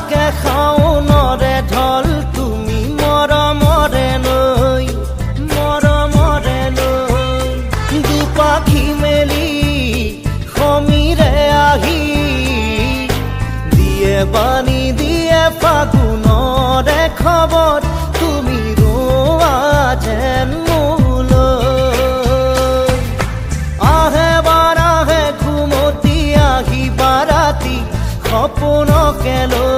থাকে খাওনৰে ঢল তুমি মৰমৰে লৈ দুপাখি মেলি সমীৰে আহি দিয়ে বাণী দিয়ে ফাগুনৰে খবৰ তুমি ৰোৱা যেন মোলৈ আহে বাৰাহে ঘুমতি আহি বাৰাতি সপোনকে লৈ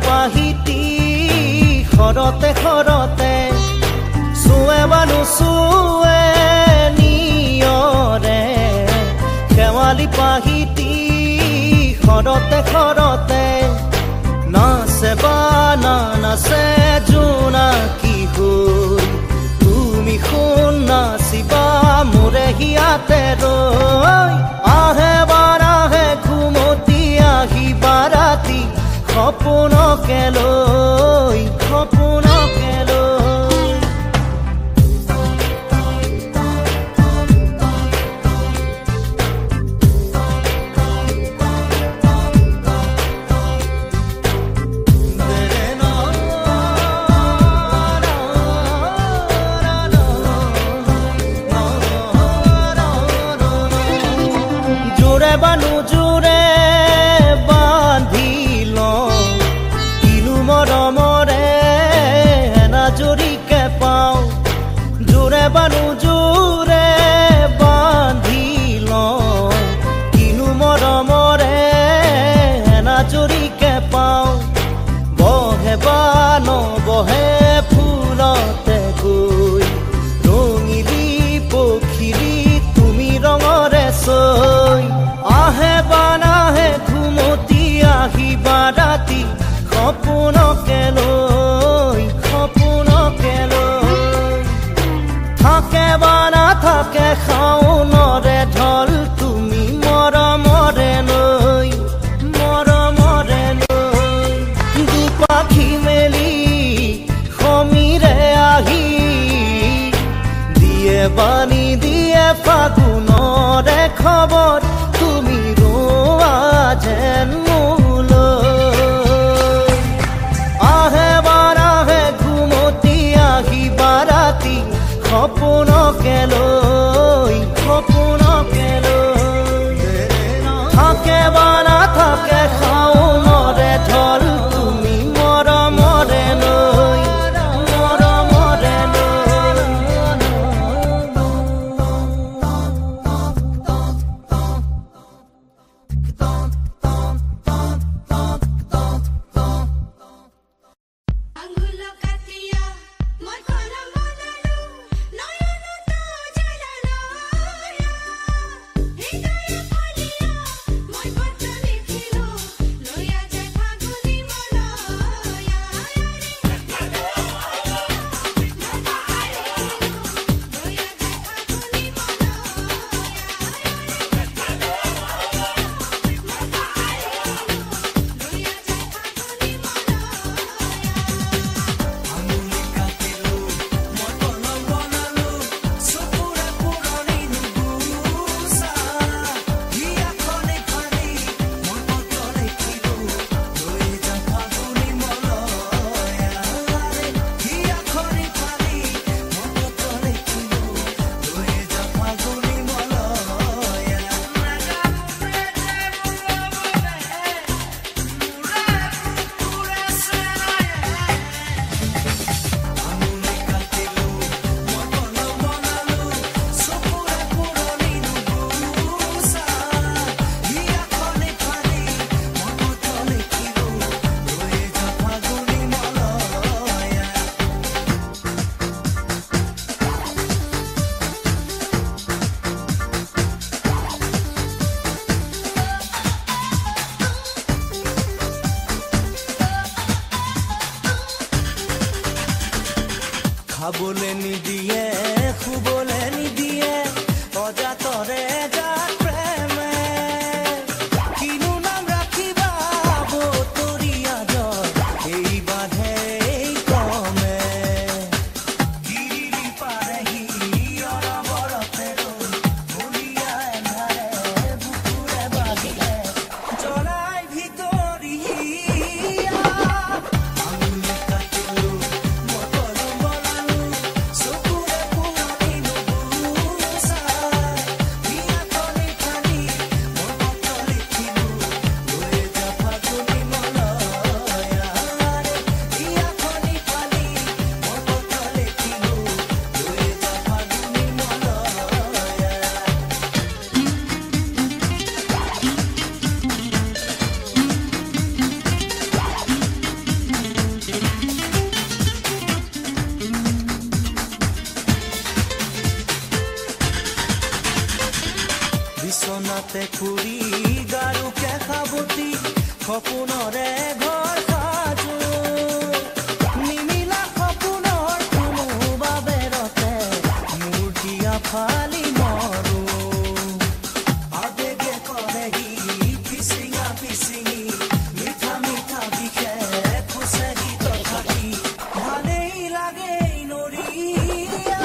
পাহিতি খৰতে খৰতে চুৱে বানু চুৱে নিয়ৰে শেৱালি পাহিতি খৰতে খৰতে নাচে বানা নাচে জোনাকী হৈ তুমি শুন নাচিবা মোৰে হিয়াতে ৰৈ আহে বাৰাহে ঘুমতি আহি বাৰাতি সপোনকে লৈ জোৰে বানু জোৰে বান্ধি লওঁ কিনো মৰমৰে এনাজৰিকে পাওঁ জোৰে বানু জোৰে বান্ধি লওঁ কিনো মৰমৰে এনাজৰিকে পাওঁ বহে বান বহে ফুলতে গৈ ৰঙিলি পখিলি তুমি ৰঙৰে চৈ আহে বানাহে ঘুমতি আহি বাৰাতি সপোনকে লৈ থাকে বানা থাকে খাওনৰে ঢল তুমি মৰমৰে লৈ দুপাখি মেলি সমীৰে আহি দিয়ে বাণী দিয়ে ফাগুনৰে খবৰ তুমি ৰোৱা যেন মোলৈ আহে বাৰাহে ঘুমতি আহি বাৰাতি সপোনকে লৈ থাকে বানা থাকে খাওনৰে ঢল তুমি মৰমৰে লৈ খাবলে নিদিয়ে শুবলে নিদিয়ে অজাতৰে যাক প্ৰেমে কিনো নাম ৰাখিবা বতৰীয়া জয় এই বাধে এই কমে গিৰি পাৰেহি অৰবৰতে ৰৈ ভুলিয়া এন্ধাৰে বুকুৰে বাগিলে জলাই ভিতৰিয়া আঙুলি কাটিলো বিছনাতে খুৰি গাৰুকে খাবতি সপোনৰে ঘৰ সাজো নিমিলা সপোনৰ কোনো বাবেৰতে মোৰ দিয়া ফালি মৰো আবেগে কৰেহি পিচিঙা পিচিঙি মিঠা মিঠা বিষে খুচেহি তথাপি ভালেই লাগে নৰিয়া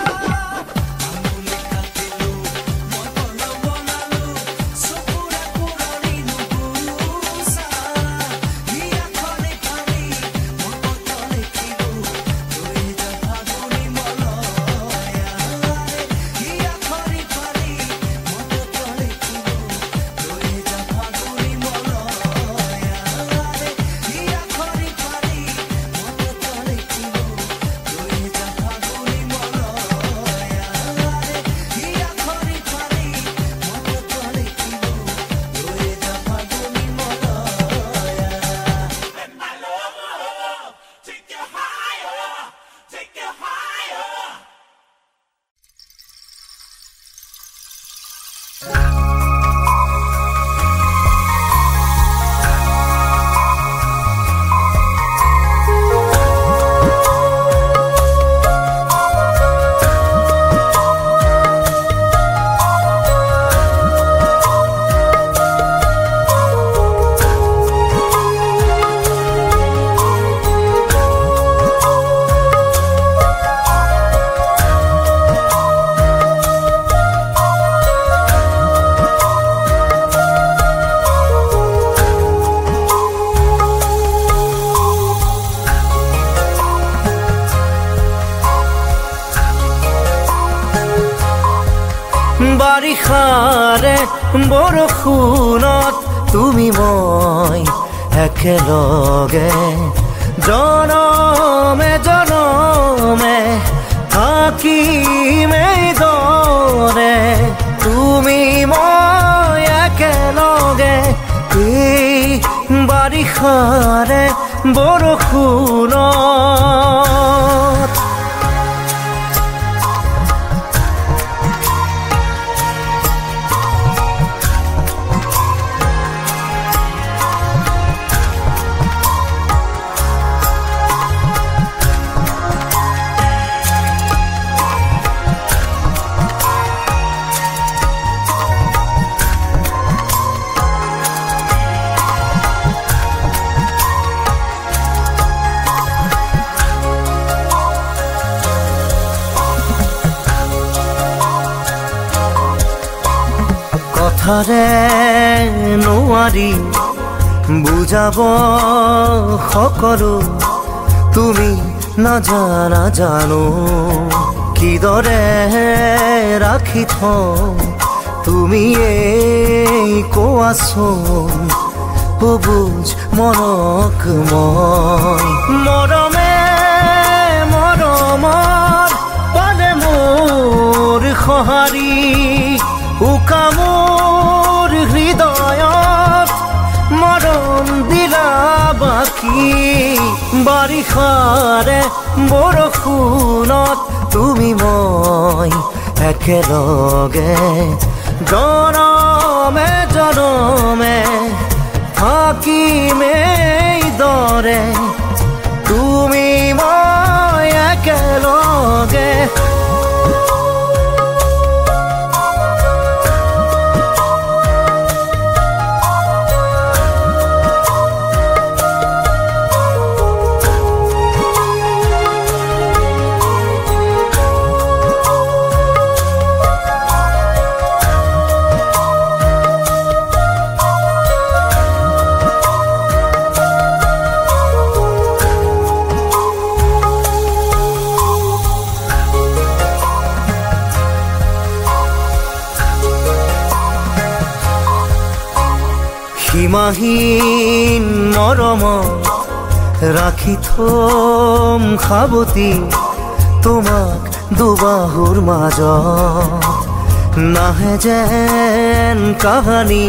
বাৰিষাৰে বৰষুণত তুমি মই একেলগে জনমে জনমে থাকিমে দৰে তুমি মই একেলগে এই বাৰিষাৰে বৰষুণত কথাৰে নোৱাৰি বুজাব সকলো তুমি নাজানা জানো কিদৰে ৰাখি থওঁ তুমি এই কোৱাচোন বুজ মনক মই মৰমে মৰমৰ পালে মোৰ সঁহাৰি উকামোৰ হৃদয়ত মৰম দিলা বাকী বাৰিষাৰে বৰষুণত তুমি মই একেলগে জনমে জনমে থাকিমে দৰে তুমি মই একেলগে সীমাহীন মৰমত ৰাখি থম সাৱতি তোমাক দুবাহুৰ মাজত নাহে যেন কাহানী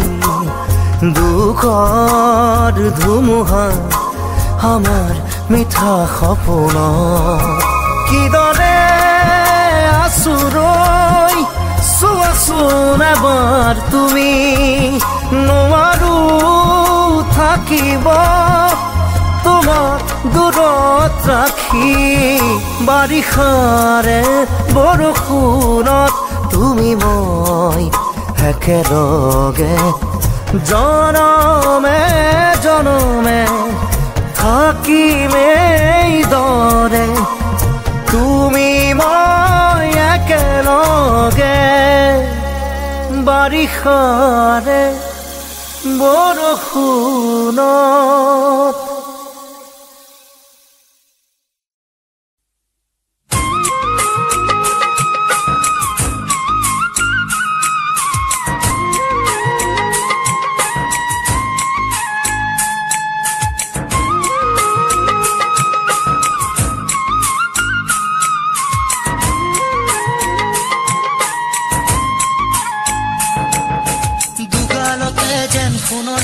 দুখৰ ধুমুহা আমাৰ মিঠা সপোনত কিদৰে আচুৰৈ চোৱাচোন এবাৰ তুমি নোৱাৰো থাকিব তোমাক দূৰত ৰাখি বাৰিষাৰে বৰষুণত তুমি মই একেলগে জনমে জনমে থাকিমেই দৰে তুমি মই একেলগে বাৰিষাৰে বৰষুণত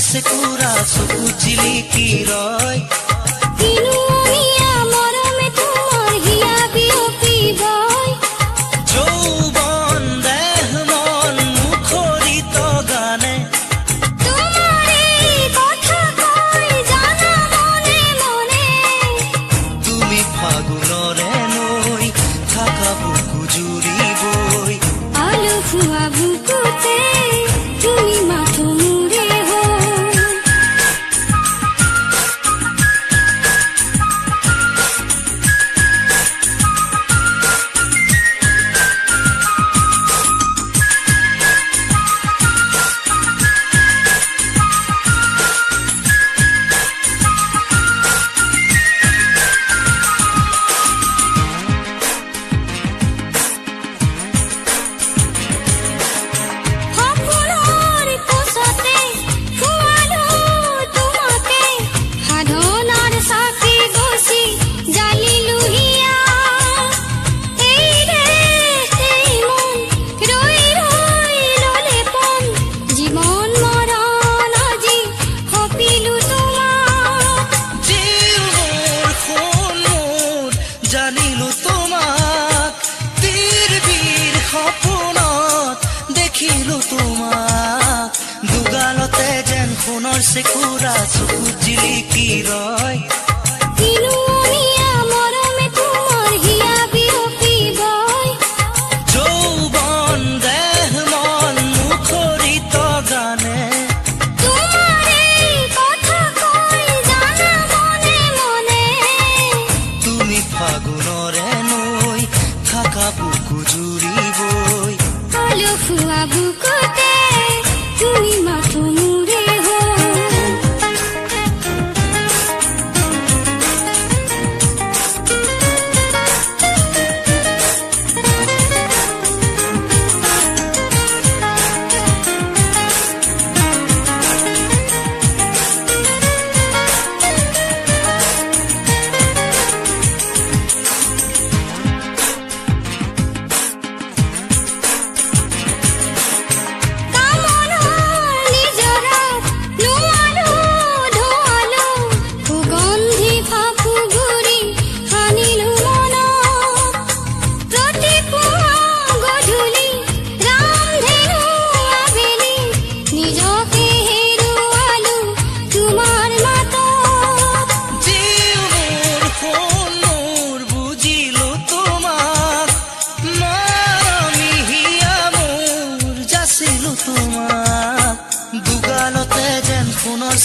Sekura suku jiliki roy Inu miya morome tumar hiya biopi boy Joubon dehmon mukhorito gane Tumare kotha koi jana mone mone Tumi fagunore noi thaka buku juri boy Alu fuwa bukute tumi mathu Sekura suku jiliki roy Inu miya morome tumar hiya biopi boy Joubon dehmon mukhorito gane Tumare kotha koi jana mone mone Tumi fagunore noi thaka buku juri boy Alu fuwa bukute tumi mathu mure ho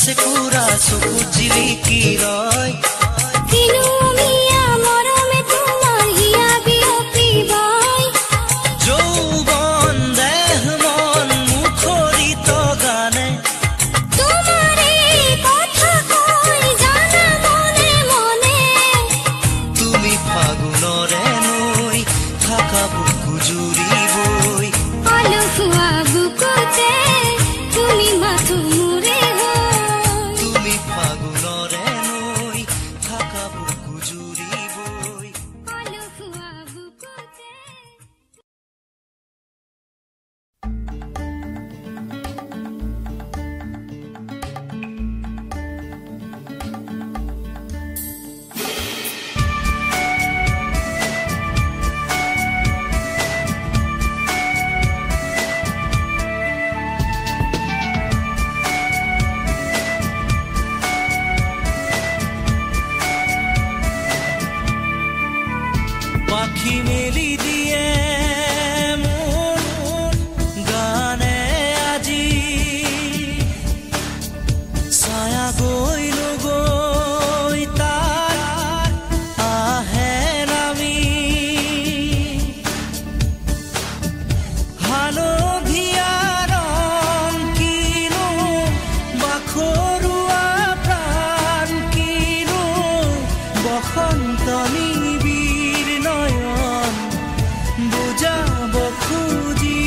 Sekura suku jiliki roy Inu miya morome tumar hiya biopi boy Joubon dehmon mukhorito gane Tumare kotha koi jana mone mone Tumi fagunore noi thaka buku juri boy Alu fuwa bukute tumi mathu mure ho পাখি মেলি দিয়ে মোৰ গানে আজি ছায়া গৈলো গৈ তাৰ আহে নামি হালধীয়া ৰং কিনো বাখৰুৱা প্ৰাণ কিনো বসন্ত নিবিড় নয়ন বুজাব খুজি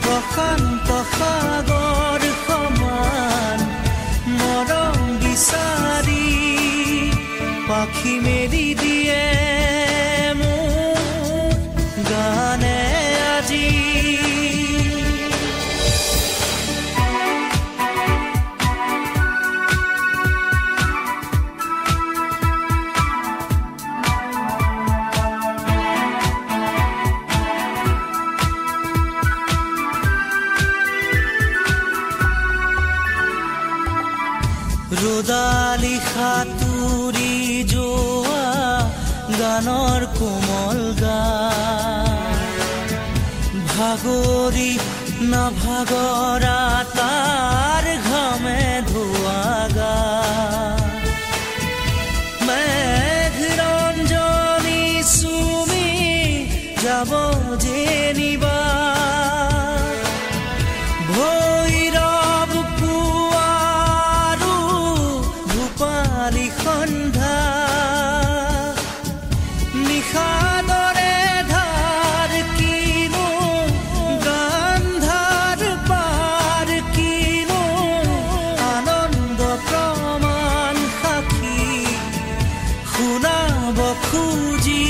প্ৰশান্ত সাগৰ সমান মৰম বিচাৰি পাখি মেলি দিয়ে মোৰ গানে আজি ৰ'দালি সাঁতুৰি যোৱা গানৰ কোমল গান ভাগৰি নাভাগৰা তাৰ ঘামে ধোৱা গান মেঘৰঞ্জনী চুমি যাব যেনিবা ভৈৰৱ পুৱাৰো ভূপালী সন্ধ্যা নিশাদৰে ধাৰ কিনো গান্ধাৰ পাৰ কিনো আনন্দ প্ৰমাণ সাক্ষী শুনাব খুজি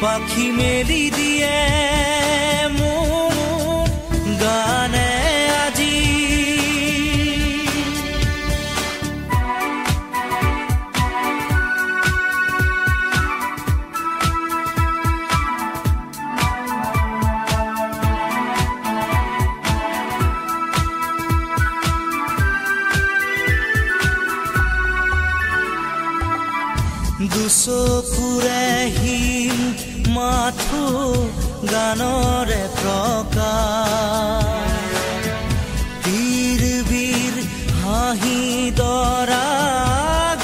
পাখি মেলি দিয়ে মোৰ গানে আজি দুচকুৰে হিম মাথো গানৰে প্ৰকাশ বীৰ বীৰ হাঁহি দৰা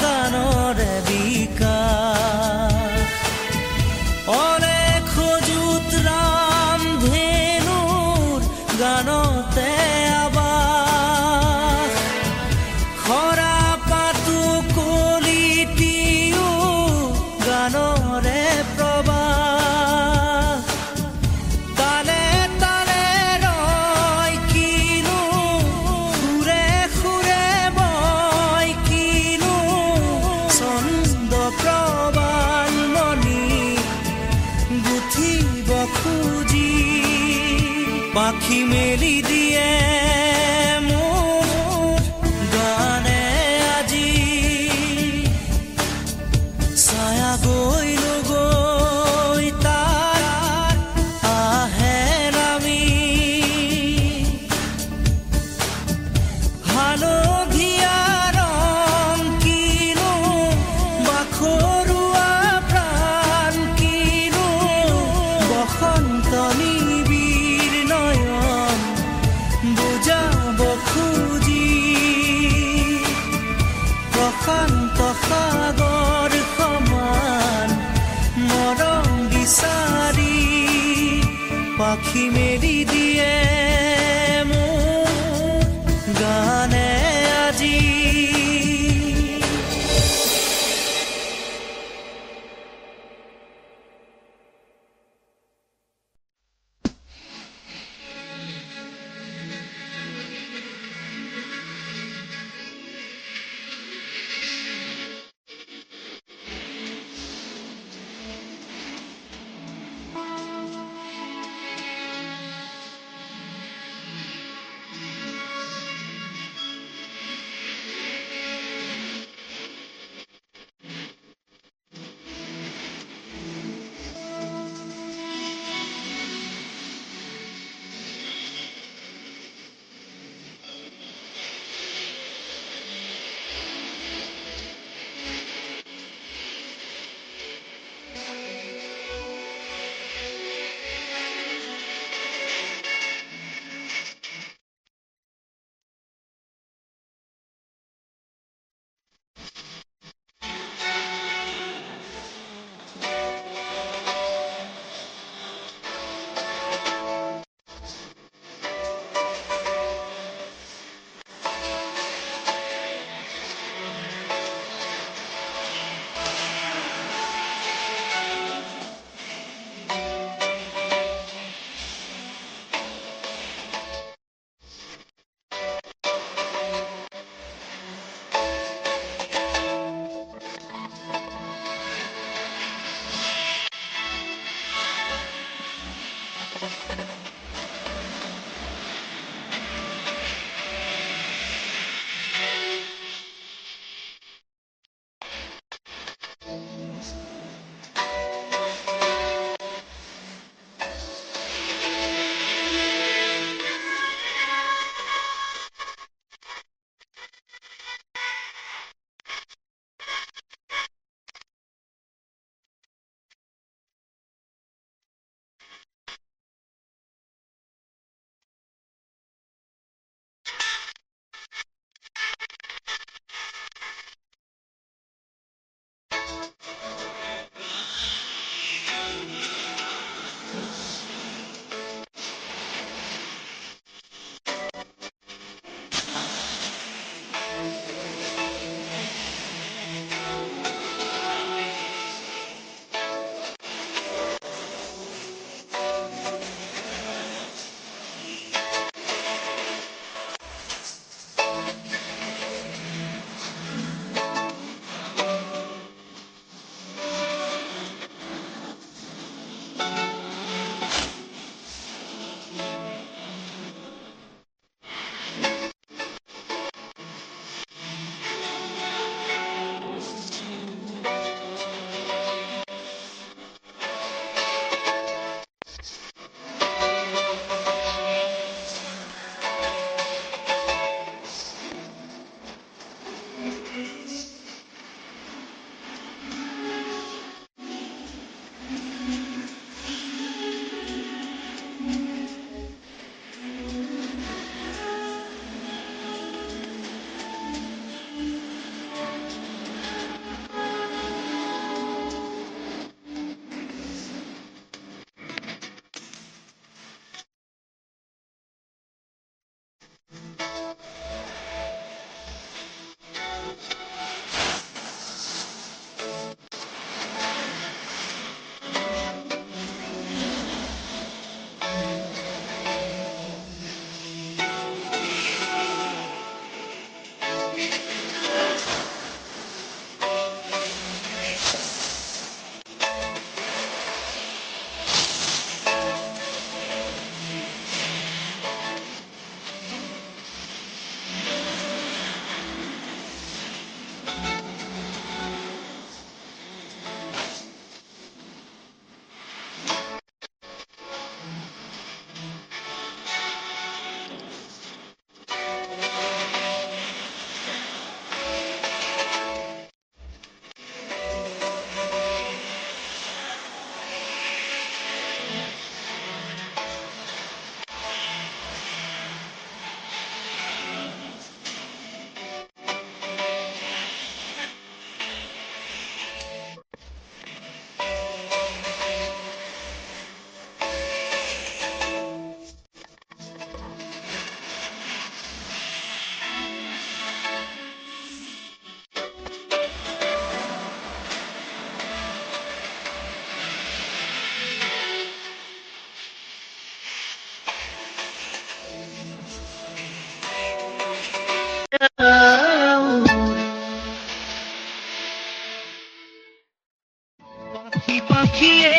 গানৰে বিকাশ অলেখ যুত ৰাম ধেনুৰ গানতে আবাস খৰা পাতো কলিটিও গানৰে প্ৰবাহ তালে তালে ৰয় কিনো সুৰে সুৰে বয় কিনো ছন্দ প্ৰবাল মণি গুঠিব খুজি পাখি মেলি দিয়ে মোৰ গানে আজি ছায়া গৈলো গৈ তাৰ আহে নামি হালধীয়া ৰং কিনো বাখৰুৱা প্ৰাণ কিনো বসন্ত নিবিড় নয়ন বুজাব খুজি প্ৰশান্ত সাগৰ সমান মৰম বিচাৰি পাখি মেলি দিয়ে মোৰ গানে আজি পাখিয়ে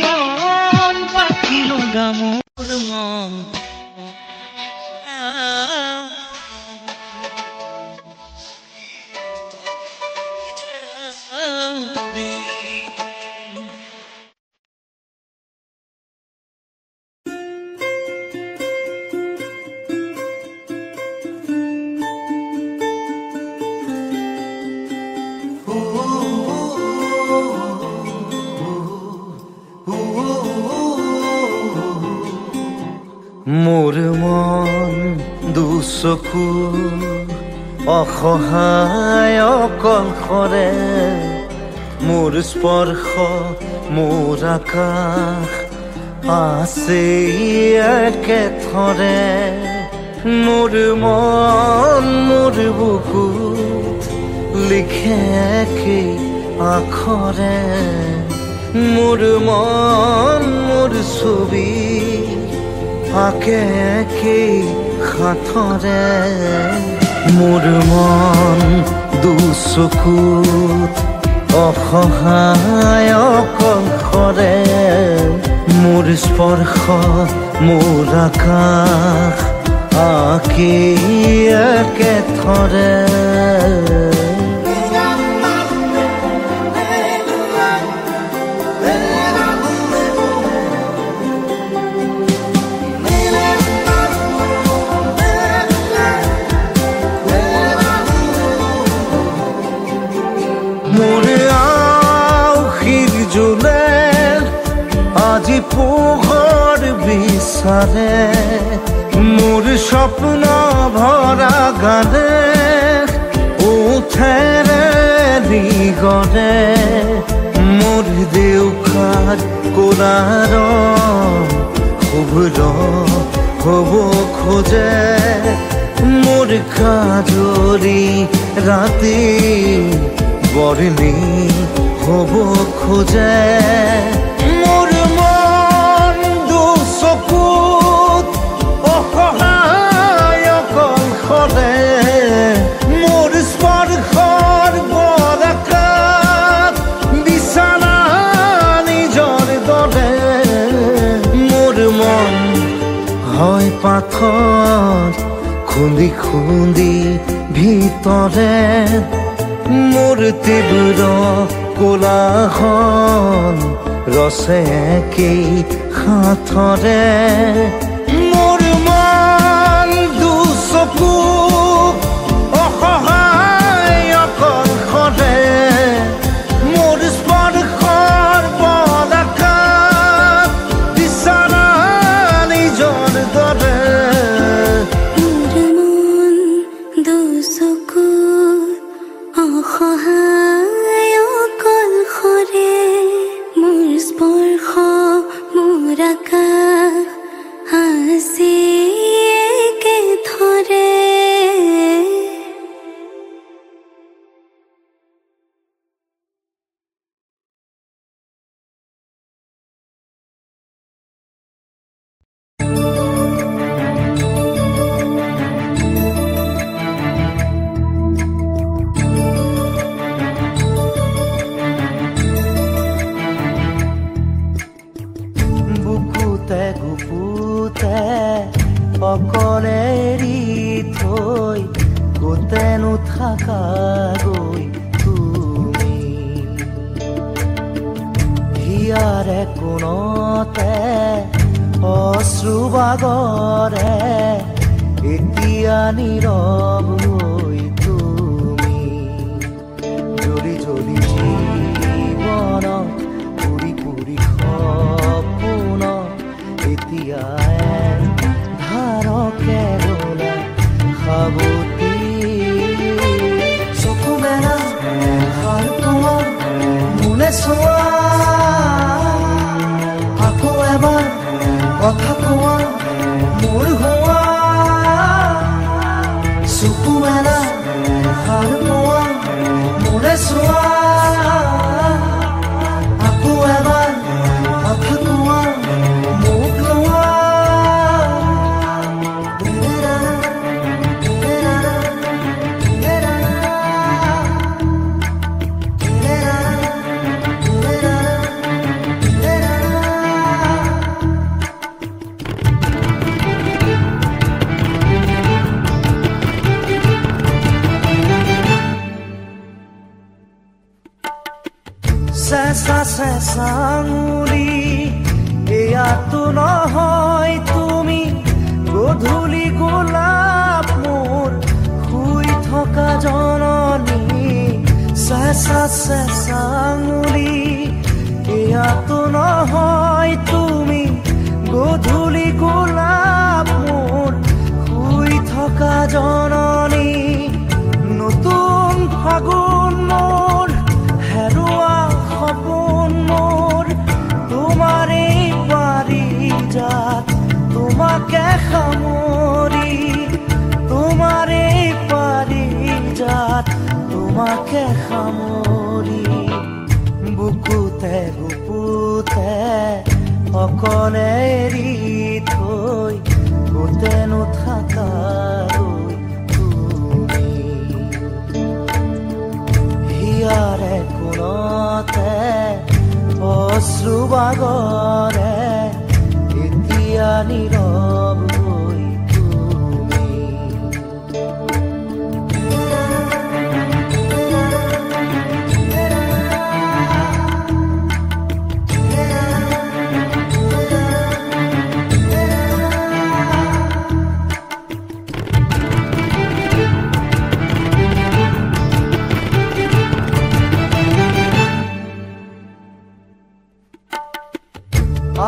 মন পাখি লগা মোৰ মন মোৰ মন দুচকু অসহায় অকলশৰে মোৰ স্পৰ্শ মোৰ আকাশ আছে একেথৰে মোৰ মন মোৰ বুকুত লিখে কি আখৰে মোৰ মন মোৰ ছবি আকে কি হাতৰে মোৰ মন দুচকুত অসহায় অকলশৰে মোৰ স্পৰ্শ মোৰ আকাশ আকি একেথৰে আজি পোহৰ বিচাৰে মোৰ স্বপ্ন ভৰা গানে উঠেৰে নিগৰে মোৰ দেউখাৰ কোলাৰ শুভ্ৰ হ'ব খোজে মোৰ কাজৰি ৰাতি বৰ্ণি হ'ব খোজে মোৰ মন দুচকুত অসহায় অকলশৰে মোৰ স্পৰ্শৰ বৰকাত বিছানা নিজৰ দৰে মোৰ মন হয় পাথৰ খুন্দি খুন্দি ভিতৰে মোৰ তীব্ৰ কোলাহল ৰসে কি হাতৰে মোৰ মন দুচকু অসহায় অকলশৰে মোৰ স্পৰ্শৰ বৰকাত বিছানা নিজৰ দৰে অসহায় অকলশৰে মোৰ স্পৰ্শ মোৰ আকাশ আছে একেথৰে অকলে এৰি থৈ কোতেনো থাকা গৈ তুমি হিয়াৰে কোণতে অশ্ৰু বাগৰে এতিয়া নীৰৱ হৈ তুমি জ্বলি জ্বলি জীৱন পুৰি পুৰি সপোন এতিয়া কেৰলা খাবতি চকু মেলা হাৰ পোৱা মোলে চোৱা আকৌ এবাৰ কথা কোৱা মোৰ হোৱা চকু মেলা হাৰ পোৱা মোলে চোৱা আকৌ এবাৰ কথা কোৱা মোক লোৱা চেঁচা চেঁচা আঙুলি এয়াতো নহয় তুমি গধূলি গোলাপ মোৰ শুই থকা জননী চেঁচা চেঁচা আঙুলি এয়াতো নহয় তুমি গধূলি গোলাপ মোৰ শুই থকা জননী নতুন ফাগুন মোৰ হেৰুৱা সপোন মোৰ তোমাৰে পাৰিজাত তোমাকে সামৰি তোমাৰে পাৰিজাত তোমাকে সামৰি বুকুতে বুকুতে অকলে এৰি থৈ গোটেনো থাকালৈ তুমি হিয়াৰে কোণতে অশ্ৰু বাগৰে এতিয়া নীৰৱ হৈ তুমি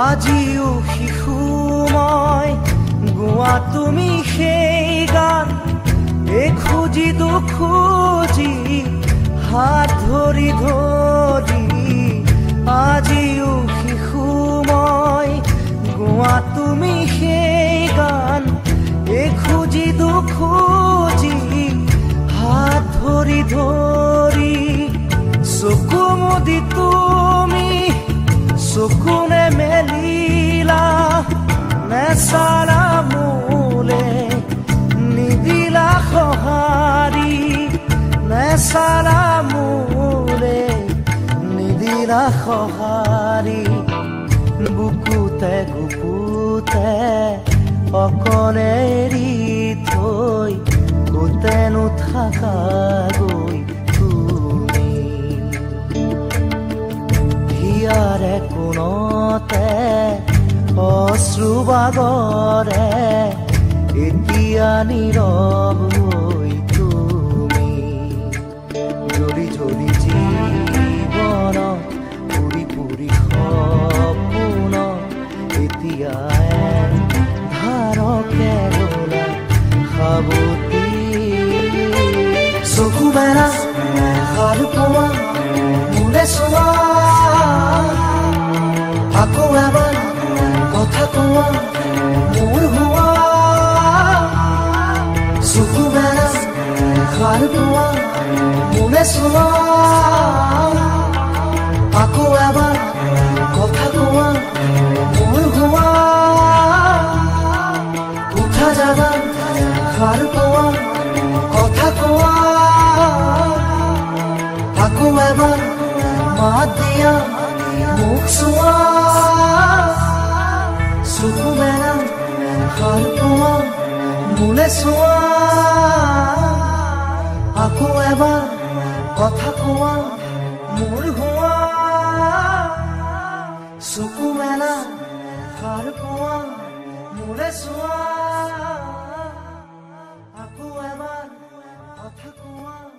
আজিও শিশু মই গোৱা তুমি সেই গান এখুজি দুখুজি হাত ধৰি ধৰি আজিও শিশু মই গোৱা তুমি সেই গান এখুজি দুখুজি হাত ধৰি ধৰি চকু মুদি তুমি চকুনে মেলিলা নেচালা মোলে নিদিলা সঁহাৰি নেচালা মোলে নিদিলা সঁহাৰি বুকুতে গুপুতে অকলে এৰি থৈ গোটেনো থাকাগৈ তুমি হিয়াৰে কোণতে অশ্ৰু বাগৰে এতিয়া নীৰৱ হৈ তুমি জ্বলি জ্বলি জীৱন পুৰি পুৰি সপোন এতিয়া ধাৰকে গলা সাৱতি চকু মেলা সাৰ পোৱা মোলে চোৱা আকৌ এবাৰ কথা কোৱা মোৰ হোৱা চকু মেলা সাৰ পোৱা মোলে চোৱা আকৌ এবাৰ কথা কোৱা মোৰ হোৱা উঠা যাবা সাৰ পোৱা কথা কোৱা আকৌ এবাৰ মাত দিয়া মুখ চোৱা চকু মেলা সাৰ পোৱা মোলে চোৱা আকৌ এবাৰ কথা কোৱা মোৰ হোৱা চকু মেলা সাৰ পোৱা মোলে চোৱা আকৌ এবাৰ কথা কোৱা